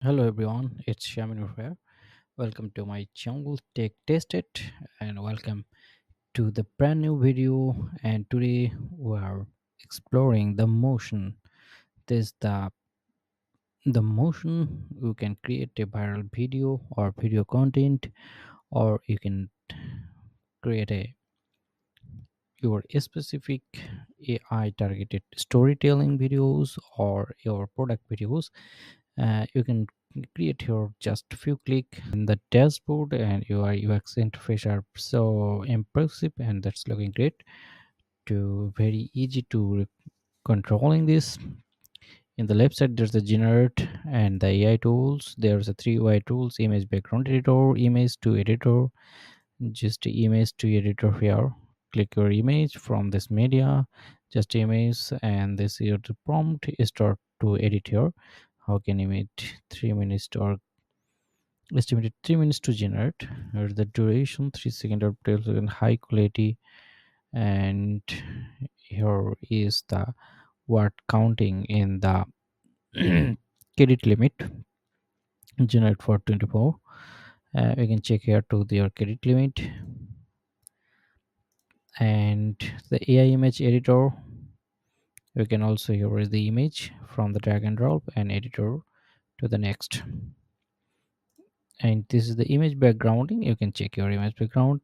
Hello everyone, it's Shamin here. Welcome to my channel Take Test It and welcome to the brand new video. And today we are exploring the motion. This the motion you can create a viral video or video content, or you can create a your specific AI targeted storytelling videos or your product videos. You can create your just few click in the dashboard, and your UX interface are so impressive and that's looking great to very easy to controlling this. In the left side there's the generate and the AI tools. There's a three UI tools: image background editor, image to editor, just image to editor. Here click your image from this media, just image, and this here the prompt is start to edit here. How can image 3 minutes or estimated 3 minutes to generate. Here's the duration 3 second or 12 second, high quality. And here is the word counting in the credit limit, generate for 24. We can check here to their credit limit. And the AI image editor, we can also here is the image from the drag and drop and editor to the next. And this is the image backgrounding. You can check your image background.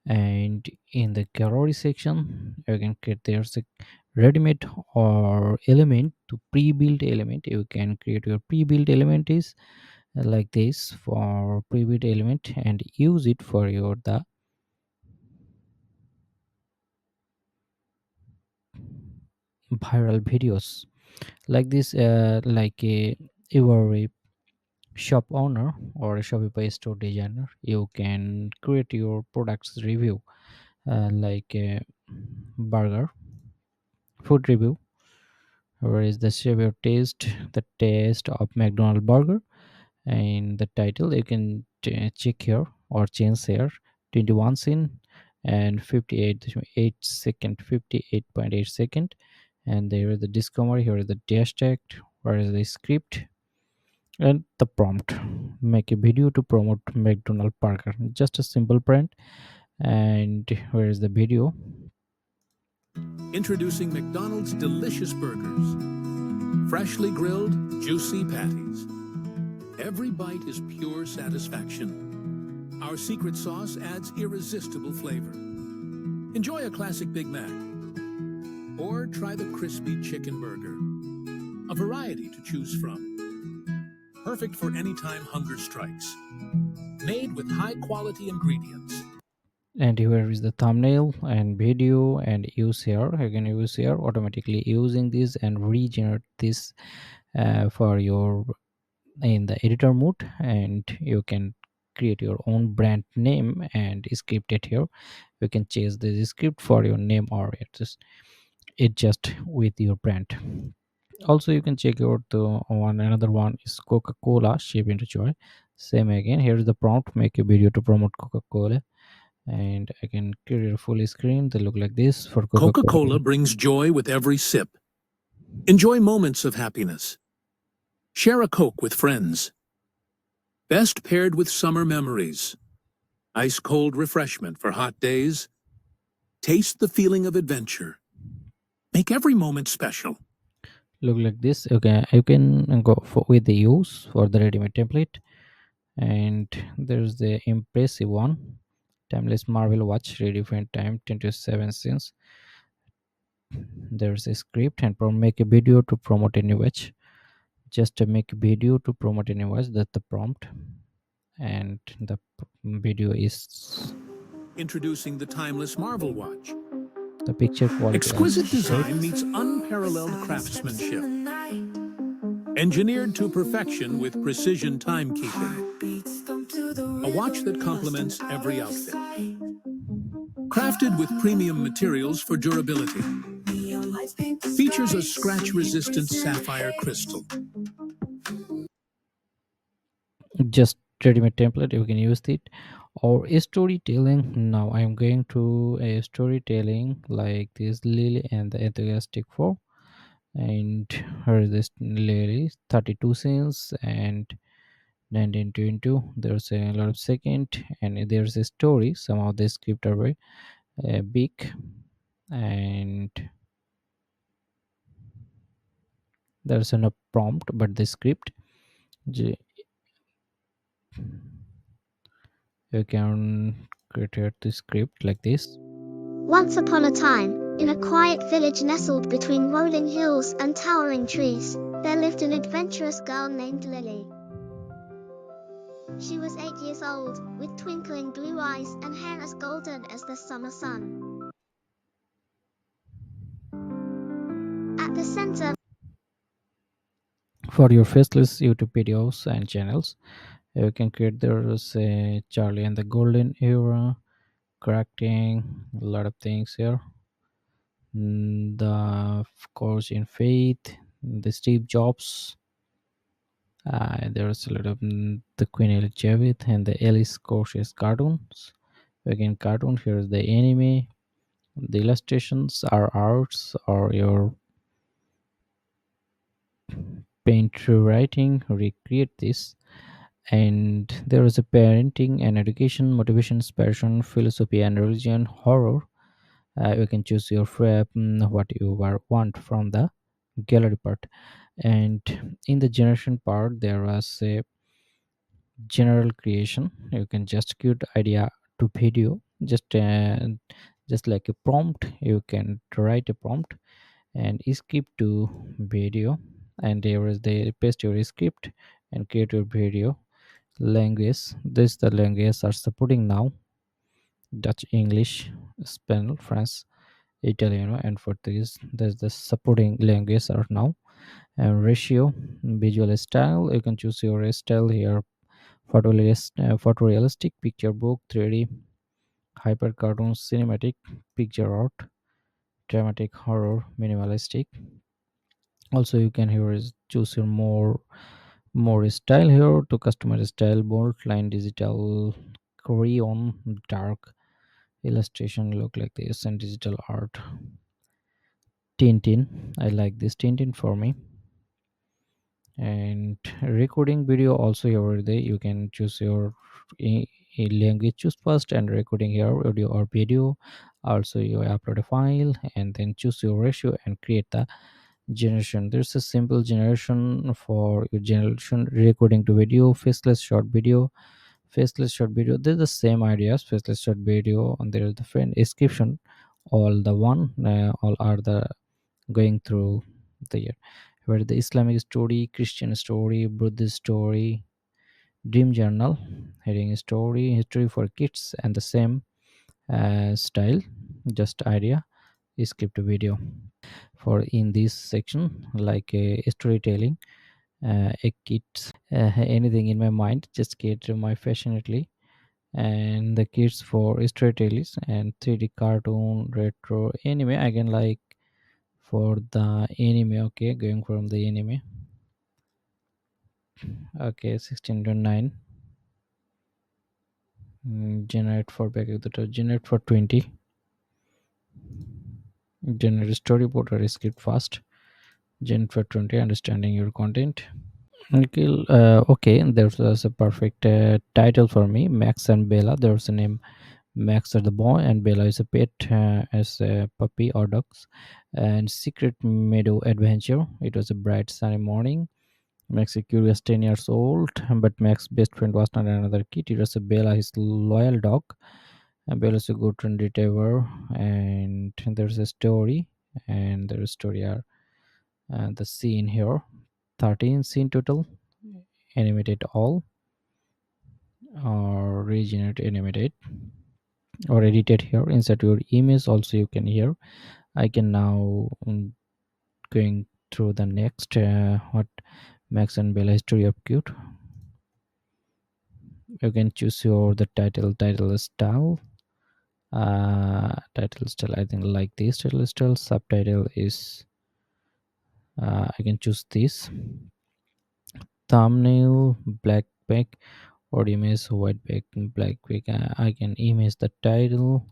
And in the gallery section you can create, there's a ready-made or element to pre-built element. You can create your pre-built element is like this for pre-built element and use it for your the viral videos like this. Like a you are a shop owner or a Shopify store designer, you can create your products review, like a burger food review. Where is the share your taste, the taste of McDonald burger, and the title you can check here or change here. 21 scene and 58.8 second, 58.8 second. And there is the discovery. Here is the dash tag. Where is the script and the prompt? Make a video to promote McDonald burger. Just a simple print. And where is the video? Introducing McDonald's delicious burgers. Freshly grilled, juicy patties. Every bite is pure satisfaction. Our secret sauce adds irresistible flavor. Enjoy a classic Big Mac. Or try the crispy chicken burger. A variety to choose from. Perfect for anytime hunger strikes. Made with high-quality ingredients. And here is the thumbnail and video, and use here. You can use here automatically using this and regenerate this for your in the editor mode. And you can create your own brand name and script it here. You can change the script for your name, or it just with your brand. Also you can check out the one, another one is Coca-Cola shape into joy. Same again, here's the prompt: make a video to promote Coca-Cola. And I can create a full screen. They look like this for Coca-Cola. Coca-Cola brings joy with every sip. Enjoy moments of happiness. Share a Coke with friends. Best paired with summer memories. Ice-cold refreshment for hot days. Taste the feeling of adventure. Make every moment special. Look like this. Okay, you can go for with the use for the ready-made template. And there's the impressive one: timeless Marvel watch, redefined time 27 cents. There's a script and make a video to promote a new watch. Just make a video to promote a new watch. That's the prompt. And the video is Introducing the timeless Marvel watch. the picture quality also Exquisite design meets unparalleled craftsmanship. Engineered to perfection with precision timekeeping. A watch that complements every outfit. Crafted with premium materials for durability. Features a scratch-resistant sapphire crystal. just ready-made template. You can use it. Or a storytelling. Now I am going to a storytelling like this: Lily and the Enthusiastic Four. And here is this lady 32 scenes and 1922. There's a lot of second, and there's a story. Some of the script are very big, and there's no prompt, but the script j- you can create the script like this. Once upon a time, in a quiet village nestled between rolling hills and towering trees, there lived an adventurous girl named Lily. She was 8 years old, with twinkling blue eyes and hair as golden as the summer sun. At the center, For your faceless YouTube videos and channels, you can create there's a Charlie and the Golden Era, correcting a lot of things here. The of course in Faith, the Steve Jobs, there's a lot of the Queen Elizabeth and the Alice Cautious cartoons. Again, cartoon here's the anime. The illustrations are arts or your paint through writing. Recreate this. And there is a parenting and education, motivation, passion, philosophy, and religion, horror. You can choose your what you want from the gallery part. And in the generation part, there was a general creation. You can just cute idea to video, just like a prompt. You can write a prompt and skip to video, and there is the paste your script and create your video. Language, this the language are supporting now: Dutch, English, Spanish, French, Italian, and Portuguese. There's the supporting language are now. And ratio, visual style, you can choose your style here: photorealistic, picture book, 3D, hyper cartoon, cinematic, picture art, dramatic, horror, minimalistic. Also you can here is choose your more style here to customize style: bold line, digital, crayon, dark illustration look like this, and digital art. Tintin, I like this Tintin for me. And recording video also here there you can choose your language, choose first, and recording here audio or video. Also you upload a file and then choose your ratio and create the generation. There's a simple generation for your generation: recording to video, faceless short video, faceless short video. They're the same ideas, faceless short video, and there's the friend description. All the one, all are the going through the year, where the Islamic story, Christian story, Buddhist story, dream journal, heading story, history for kids, and the same style, just idea, script video. For in this section, like storytelling, a kids, anything in my mind, just get to my passionately. And the kids for storytellers and 3D cartoon, retro, anime. Again, like for the anime, okay, going from the anime. Okay, 16 to 9. Generate for back of the generate for 20. Generate storyboard or script fast. Generate for 20. Understanding your content. Okay, okay, there's a perfect title for me: Max and Bella. There's a name: Max is the boy and Bella is a pet, as a puppy or dogs. And Secret Meadow Adventure. It was a bright sunny morning. Max is curious 10 years old, but Max's best friend was not another kid. It was a Bella, his loyal dog. And Bella is a good friend retriever. And there's a story, and there's story are the scene here: 13 scene total, animated all, or regenerate animated, or edited here. Insert your image also you can here. I can now going through the next what Max and Bella history of cute. You can choose your the title style. Title style, I think like this title style. Subtitle is I can choose this. Thumbnail black back or image white back black back. I can image the title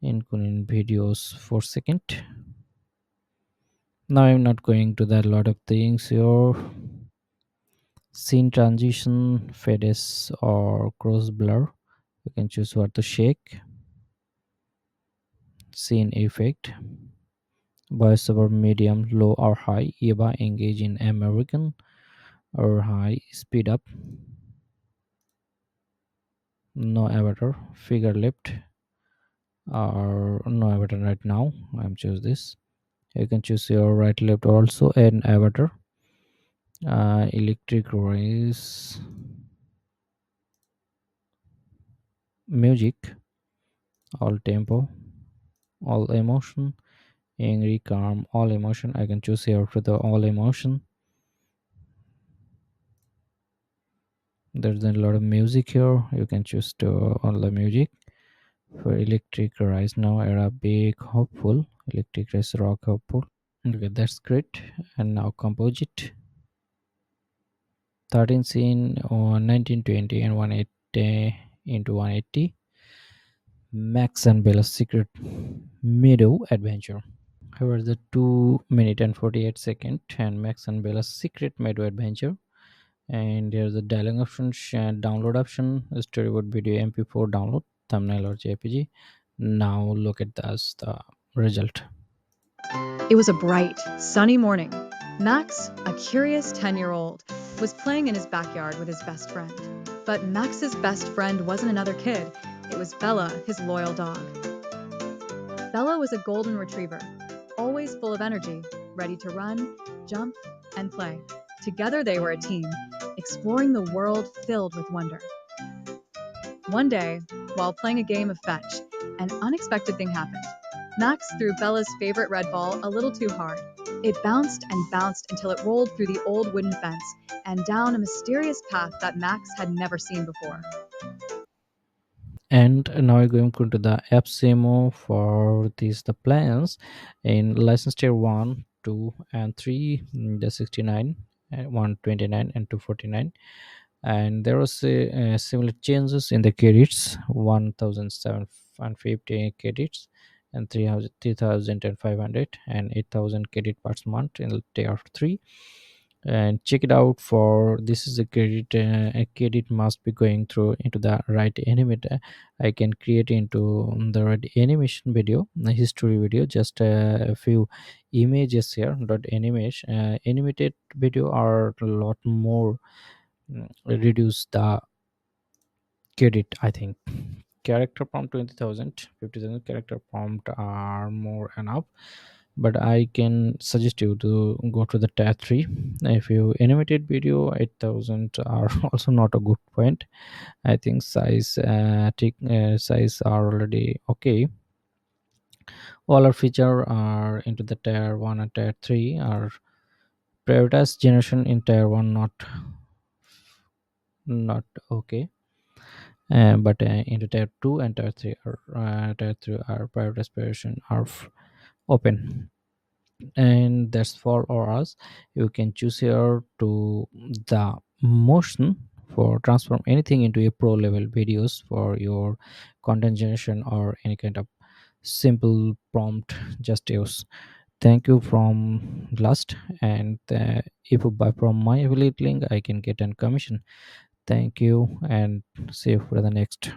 in videos for second. Now I'm not going to that lot of things here. Scene transition, fades or cross blur. You can choose what to shake. Scene effect, voiceover medium, low or high. EVA engage in American or high. Speed up, no avatar. Figure left or no avatar right now. I'm choose this. You can choose your right left also and avatar. Electric race, music, all tempo, all emotion, angry, calm, all emotion. I can choose here for the all emotion. There's a lot of music here. You can choose to all the music. For electric rise now era big hopeful, electric rise rock hopeful. Okay, that's great. And now composite, 13 scene on 1920 and 180 into 180. Max and Bella's secret meadow adventure. Here is the 2 minute and 48 second and Max and Bella's secret meadow adventure. And there's a dialogue option, download option, storyboard video, mp4 download, thumbnail or jpg. Now look at the result. It was a bright, sunny morning. Max, a curious 10-year-old, was playing in his backyard with his best friend. But Max's best friend wasn't another kid, it was Bella, his loyal dog. Bella was a golden retriever, always full of energy, ready to run, jump, and play. Together they were a team, exploring the world filled with wonder. One day, while playing a game of fetch, an unexpected thing happened. Max threw Bella's favorite red ball a little too hard. It bounced and bounced until it rolled through the old wooden fence and down a mysterious path that Max had never seen before. And now we're going to the AppSumo for these the plans in license tier 1, 2 and 3, the 69 and 129 and 249. And there was similar changes in the credits, 1750 credits and 3,500 and 8,000 credit per month in tier 3. And check it out for this is a credit, a credit must be going through into the right animator. I can create into the right animation video, the history video, just a few images here dot animation, animated video are a lot more, reduce the credit, I think. Character prompt 20,000, 50,000 character prompt are more enough, but I can suggest you to go to the tab 3. If you animated video, 8,000 are also not a good point. I think size are already okay. All our feature are into the tier 1 and tier 3 are prioritized generation in tier 1, not okay. But into tier 2 and tier 3 are prioritized version are open. And that's for us. You can choose here to the motion for transform anything into a pro level videos for your content generation or any kind of simple prompt. Just use thank you from last. And if you buy from my affiliate link, I can get a commission. Thank you and see you for the next.